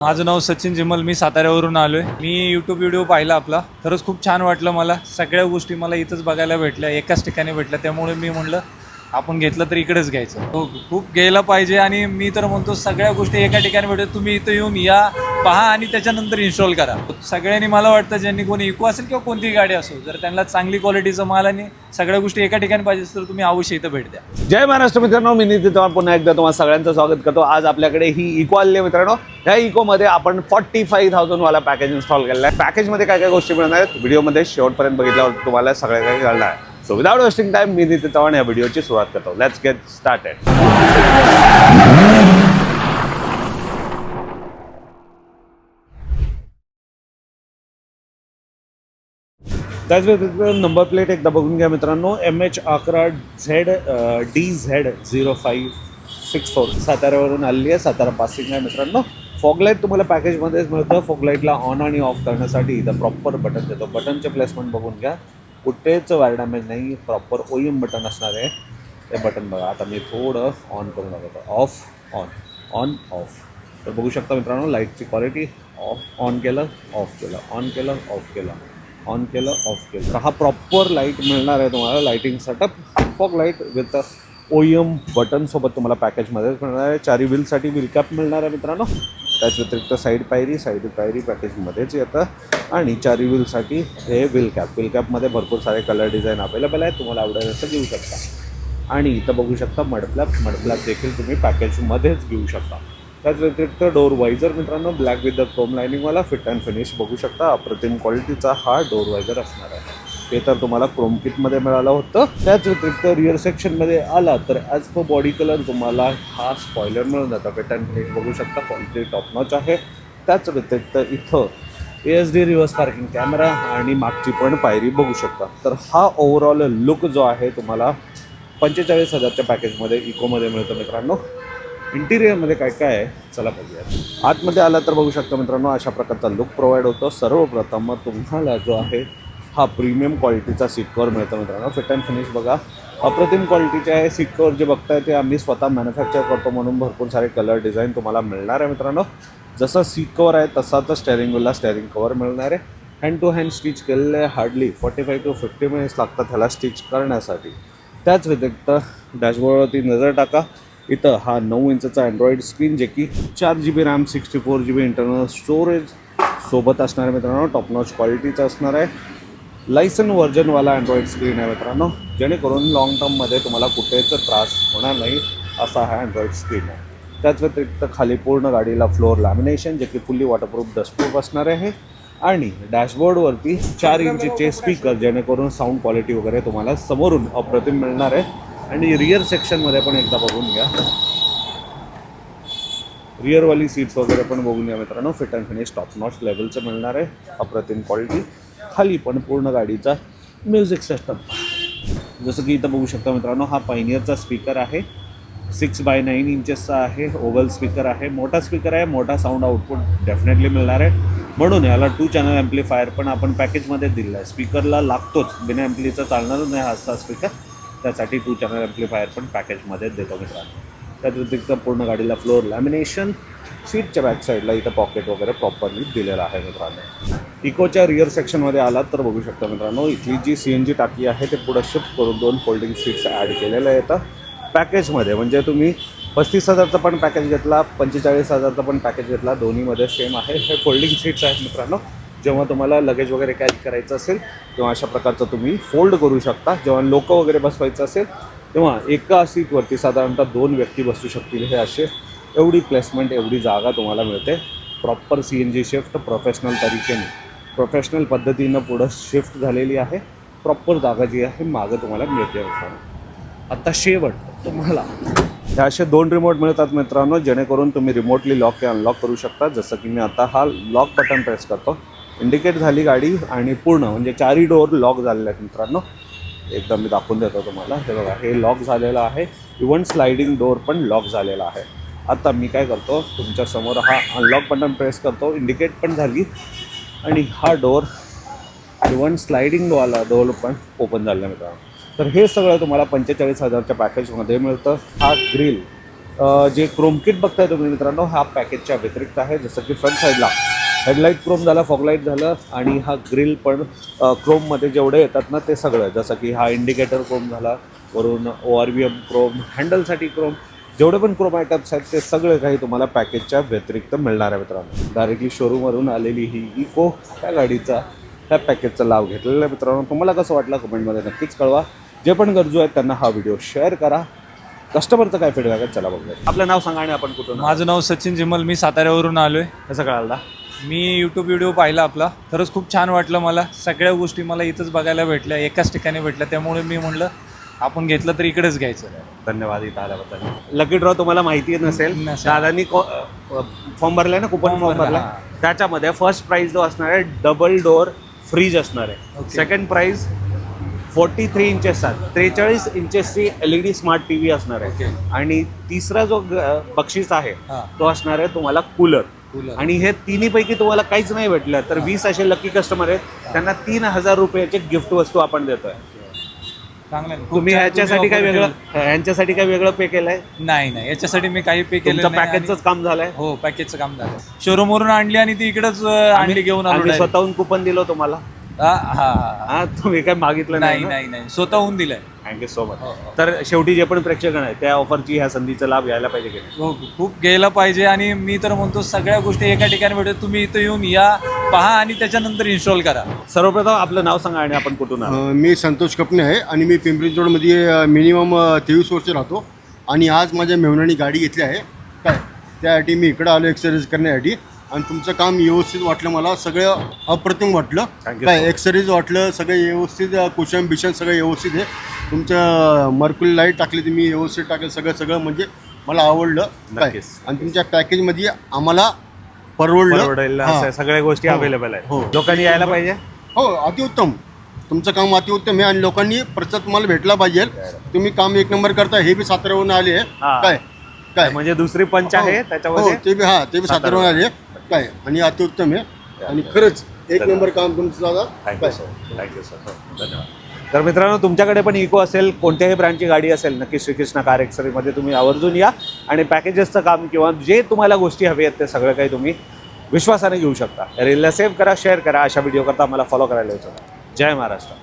माझं नाव सचिन जिमल, मी साताऱ्यावरून आलोय. मी YouTube video पाहिला आपला, खरंच खूप छान वाटलं मला. सगळ्या गोष्टी मला इथंच बघायला भेटल्या, एकाच ठिकाणी भेटल्या. त्यामुळे मी म्हणलं आपण घेतलं तर इकडेच घ्यायचं. हो, खूप घ्यायला पाहिजे. आणि मी तर म्हणतो सगळ्या गोष्टी एका ठिकाणी भेटतात. तुम्ही इथं येऊन या, पहा आणि त्याच्यानंतर इन्स्टॉल करा. सगळ्यांनी मला वाटतं ज्यांनी कोणी इको असेल किंवा कोणतीही गाडी असो, जर त्यांना चांगली क्वालिटीचं माल आणि सगळ्या गोष्टी एका ठिकाणी पाहिजे तर तुम्ही अवश्य इथं भेट द्या. जय महाराष्ट्र मित्रांनो, मी नितीन चव्हाण पुन्हा एकदा तुम्हाला सगळ्यांचं स्वागत करतो. आज आपल्याकडे ही इको आली आहे मित्रांनो. ह्या इकोमध्ये आपण 45,000 वाला पॅकेज इन्स्टॉल केलेला आहे. पॅकेजमध्ये काय काय गोष्टी मिळणार आहेत व्हिडिओमध्ये शेवटपर्यंत बघितल्यावर तुम्हाला सगळ्या काही कळणार आहे. सो विदाउट वेस्टिंग टाइम मी नितीन चव्हाण या व्हिडिओची सुरुवात करतो. Let's get started. त्याच व्यतिरिक्त नंबर प्लेट एकदा बघून घ्या मित्रांनो. MH11DZ0564 साताऱ्यावरून आलेली आहे. सातारा पासिंग आहे मित्रांनो. फॉगलाईट तुम्हाला पॅकेजमध्येच मिळतं. फॉगलाईटला ऑन आणि ऑफ करण्यासाठी इथं प्रॉपर बटन देतो. बटनचे प्लेसमेंट बघून घ्या, कुठेच वायर डॅमेज नाही. प्रॉपर OEM बटन असणार आहे. ते बटन बघा. आता मी थोडं ऑन करून दाखवतो. Of on on off. तर बघू शकता मित्रांनो लाईटची क्वालिटी. ऑन केलं, ऑफ केलं, ऑन केलं, ऑफ केलं, ऑन केलं, ऑफ केलं. तर हा प्रॉपर लाईट मिळणार आहे तुम्हाला. Lighting setup fog light with OEM बटनसोबत तुम्हाला पॅकेजमध्येच मिळणार आहे. चारी व्हीलसाठी व्हील कॅप मिळणार आहे मित्रांनो. त्याच व्यतिरिक्त साईड पायरी पॅकेजमध्येच येतं. आणि चारी व्हीलसाठी हे व्हील कॅपमध्ये भरपूर सारे कलर डिझाईन अवेलेबल आहेत. तुम्हाला आवडेल असं घेऊ शकता. आणि इथं बघू शकता मडफ्लॅप देखील तुम्ही पॅकेजमध्येच घेऊ शकता. त्याच व्यतिरिक्त डोर वायझर मित्रांनो, ब्लॅक विथ द क्रोम लायनिंगवाला फिट अँड फिनिश बघू शकता. अप्रतिम क्वालिटीचा हा डोर वायझर असणार आहे. ते तर तुम्हाला क्रोम किटमध्ये मिळालं होतं. त्याच व्यतिरिक्त रिअर सेक्शनमध्ये आला तर ॲज पर बॉडी कलर तुम्हाला हा स्पॉयलर मिळून जातं. फिट अँड फिनिश बघू शकता, क्वालिटी टॉप नॉच आहे. त्याच व्यतिरिक्त इथं ASD रिव्हर्स पार्किंग कॅमेरा आणि मागची पण पायरी बघू शकता. तर हा ओव्हरऑल लुक जो आहे तुम्हाला 45,000च्या पॅकेजमध्ये इकोमध्ये मिळतं मित्रांनो. इंटिरियरमध्ये काय काय आहे चला बघूयात. आतमध्ये आला तर बघू शकता मित्रांनो अशा प्रकारचा लुक प्रोव्हाइड होतो. सर्वप्रथम तुम्हाला जो आहे हा प्रीमियम क्वालिटीचा सीट कवर मिळतो मित्रांनो. फिट अँड फिनिश बघा, अप्रतिम क्वालिटीचे आहे. सीट कवर जे बघताय ते आम्ही स्वतः मॅन्युफॅक्चर करतो, म्हणून भरपूर सारे कलर डिझाईन तुम्हाला मिळणार आहे मित्रांनो. जसं सीट कवर आहे तसाच स्टेअरिंग व्हीलला स्टेअरिंग कवर मिळणार आहे. हँड टू हँड स्टिच केलेले आहे. हार्डली 45 to 50 मिनिट्स लागतात ह्याला स्टिच करण्यासाठी. त्याच व्यतिरिक्त डॅशबोर्डवरती नजर टाका. इथं हा 9 इंचचा अँड्रॉइड स्क्रीन, जे की 4 GB RAM 64 GB internal storage सोबत असणार आहे मित्रांनो. टॉप नॉच क्वालिटीचं असणार आहे. लायसन व्हर्जनवाला अँड्रॉइड स्क्रीन आहे मित्रांनो, जेणेकरून लाँग टर्ममध्ये तुम्हाला कुठेच त्रास होणार नाही असा हा अँड्रॉइड स्क्रीन आहे. त्याच व्यतिरिक्त खाली पूर्ण गाडीला फ्लोअर लॅमिनेशन, जे की फुल्ली वॉटरप्रूफ डस्टप्रूफ असणार आहे. आणि डॅशबोर्डवरती 4 इंचचे स्पीकर, जेणेकरून साऊंड क्वालिटी वगैरे तुम्हाला समोरून अप्रतिम मिळणार आहे. आणि रिअर सेक्शनमध्ये पण एकदा बघून घ्या. रिअरवाली सीट्स वगैरे पण बघून घ्या मित्रांनो. Fit and finish top notch लेवलचं मिळणार आहे. अप्रतिम क्वालिटी. खाली पण पूर्ण गाडीचा म्युझिक सिस्टम, जसं की इथं बघू शकता मित्रांनो. हा पायनियरचा स्पीकर आहे. 6x9 इंचेसचा आहे. ओव्हल स्पीकर आहे. मोठा स्पीकर आहे. मोठा साऊंड आउटपुट डेफिनेटली मिळणार आहे. म्हणून याला 2 चॅनल ॲम्प्लिफायर पण आपण पॅकेजमध्ये दिलेला आहे. स्पीकरला लागतोच, बिना ॲम्प्लीचा चालणारच नाही हा असा स्पीकर. त्यासाठी 2 चॅनल ॲम्प्लिफायर पण पॅकेजमध्ये देतो मित्रांनो. त्याच व्यतिरिक्त पूर्ण गाडीला फ्लोअर लॅमिनेशन. सीटच्या बॅक साईडला इथं पॉकेट वगैरे प्रॉपरली दिलेलं आहे मित्रांनो. इकोच्या रिअर सेक्शनमध्ये आलात तर बघू शकता मित्रांनो, इथली जी CNG टाकी आहे ते पुढं शिफ्ट करून 2 फोल्डिंग सीट्स ॲड केलेलं येतं पॅकेजमध्ये. म्हणजे तुम्ही 35,000चं पण पॅकेज घेतला, 45,000चं पण पॅकेज घेतला, दोन्हीमध्ये सेम आहे. हे फोल्डिंग सीट्स आहेत मित्रांनो. जेव्हा तुम्हाला लगेज वगैरे कॅरी करायचं असेल तेव्हा अशा प्रकारचं तुम्ही फोल्ड करू शकता. जेव्हा लोक वगैरे बसवायचं असेल तेव्हा एका सीटवरती साधारणतः 2 व्यक्ती बसू शकतील. हे असे एवढी प्लेसमेंट, एवढी जागा तुम्हाला मिळते. प्रॉपर CNG शिफ्ट प्रोफेशनल पद्धतीनं पुढं शिफ्ट झालेली आहे. प्रॉपर जागा जी आहे मागं तुम्हाला मिळते मित्रांनो. आता शेवट तुम्हाला ह्या असे 2 रिमोट मिळतात मित्रांनो, जेणेकरून तुम्ही रिमोटली लॉक किंवा अनलॉक करू शकता. जसं की मी आता हा लॉक बटन प्रेस करतो, इंडिकेट झाली गाडी आणि पूर्ण म्हणजे 4ही डोअर लॉक झालेले आहेत मित्रांनो. एकदा मी दाखवून देतो तुम्हाला. हे बघा, हे लॉक झालेलं आहे. इव्हन स्लायडिंग डोअर पण लॉक झालेला आहे. आता मी काय करतो, तुमच्यासमोर हा अनलॉक बटन प्रेस करतो, इंडिकेट पण झाली आणि हा डोअर इव्हन स्लायडिंगवाला डोअर पण ओपन झालेला मित्रांनो. तर हे सगळं तुम्हाला 45,000च्या पॅकेजमध्ये मिळतं. हा ग्रिल जे क्रोम किट बघताय तुम्ही मित्रांनो, हा पॅकेजच्या व्यतिरिक्त आहे. जसं की फ्रंट साईडला हेडलाईट क्रोम झाला, फॉगलाईट झालं आणि हा ग्रिल पण क्रोममध्ये जेवढे येतात ना ते सगळं, जसं की हा इंडिकेटर क्रोम झाला, वरून ORVM क्रोम, हँडलसाठी क्रोम, जेवढे पण क्रोम आयटम्स आहेत ते सगळे काही तुम्हाला पॅकेजच्या व्यतिरिक्त मिळणार आहे मित्रांनो. डायरेक्टली शोरूमवरून आलेली ही इको त्या गाडीचा त्या पॅकेजचा लाभ घेतलेला आहे मित्रांनो. तुम्हाला कसं वाटलं कमेंटमध्ये नक्कीच कळवा. जे पण गरजू आहेत त्यांना हा व्हिडिओ शेअर करा. कस्टमरचं काय फीडबॅक आहे चला बघूया. आपलं नाव सांगा आणि आपण कुठून? माझं नाव सचिन जिमल, मी साताऱ्यावरून आलो आहे. कसं कळालं? मी यूट्यूब व्हिडिओ पाहिला आपला, खरंच खूप छान वाटलं मला. सगळ्या गोष्टी मला इथंच बघायला भेटल्या, एकाच ठिकाणी भेटल्या, त्यामुळे मी म्हणलं आपण घेतलं तर इकडेच घ्यायचं. धन्यवाद इथं आल्याबद्दल. लकी ड्रॉ तुम्हाला माहिती नसेल, नसेल. दादानी फॉर्म भरलाय ना, कुपन फॉर्म फॉर्म भरला, भरला. त्याच्यामध्ये फर्स्ट प्राइज जो असणार आहे डबल डोअर फ्रीज असणार आहे. Okay. सेकंड प्राइज 43 इंचेसचा 43 इंचेसची LED स्मार्ट TV असणार आहे. Okay. आणि तिसरा जो बक्षीस आहे हां. तो असणार आहे तुम्हाला कूलर. कूलर. आणि हे तिन्हीपैकी तुम्हाला काहीच नाही भेटलं तर 20 असे लकी कस्टमर आहेत, त्यांना 3000 रुपयाचे गिफ्ट वस्तू आपण देतोय. चांगलं आहे. खूप तुम्ही छान ह्याच्यासाठी काय offer वेगळं केलं. ह्यांच्यासाठी काय वेगळं पे केलंय? नाही याच्यासाठी मी काही पे केलं तुमचं नाही. पॅकेजच काम झालंय. आणि- हो, पॅकेजचं काम झालं. शोरूम वरून आणली आणि ती इकडेच आणली घेऊन आलो आम्ही direct. स्वतःहून कुपन दिलं तुम्हाला. हा हा हा तुम्ही काय मागितलं नाही ना? नाही स्वतःहून दिलंय. Thank you so much. हो, हो. तर शेवटी जे पण प्रेक्षक आहेत त्या ऑफरची ह्या संधीचा लाभ घ्यायला पाहिजे की नाही? हो, खूप घ्यायला पाहिजे. आणि मी तर म्हणतो सगळ्या गोष्टी एका ठिकाणी भेटतात. तुम्ही इथं येऊन या, पहा आणि त्याच्यानंतर इन्स्टॉल करा. सर्वप्रथम आपलं नाव सांगा आणि आपण कुठून आलो? मी संतोष कपने आहे आणि मी पिंपरी चिंचवडमध्ये मिनिमम 23 वर्ष राहतो. आणि आज माझ्या मेहुणाने गाडी घेतली आहे काय, त्यासाठी मी इकडं आलो एक्सरसाइज करण्यासाठी. आणि तुमचं काम व्यवस्थित वाटलं, मला सगळं अप्रतिम वाटलं. Thank you काय so much. एक्सरसाइज वाटलं, सगळं व्यवस्थित, कुशन बिशन सगळं व्यवस्थित आहे. तुमचं मर्क्युरी लाईट टाकली तुम्ही व्यवस्थित टाकलं, सगळं म्हणजे मला आवडलं काय. नक्कीच. आणि तुमच्या पॅकेजमध्ये आम्हाला परवडलं. परवडेल हां. अशा सगळ्या गोष्टी हो. अवेलेबल आहेत. हो. लोकांनी यायला पाहिजे. हो, अतिउत्तम. तुमचं काम अतिउत्तम आहे आणि लोकांनी प्रतिसाद तुम्हाला भेटला पाहिजे. तुम्ही काम एक नंबर करता. हे बी साताऱ्यावरून आले आहे हां. काय काय म्हणजे दुसरी पंच आहे हो, त्याच्यामध्ये. ते बी ते बी साताऱ्यावरून आले काय आणि अतिउत्तम आहे. आणि खरंच एक नंबर काम तुमचं दादा. Thank you sir. धन्यवाद. तर मित्रांनो, तुमच्याकडे पण इको असेल, कोणत्याही ब्रँडची गाडी असेल, नक्की श्रीकृष्णा कार एक्सरीमध्ये तुम्ही आवर्जून या आणि पॅकेजेसचं काम किंवा जे तुम्हाला गोष्टी हवी आहेत ते सगळं काही तुम्ही विश्वासाने घेऊ शकता. रीलला सेव्ह करा, शेअर करा. अशा व्हिडिओ करता मला फॉलो करायला विचारा. जय महाराष्ट्र.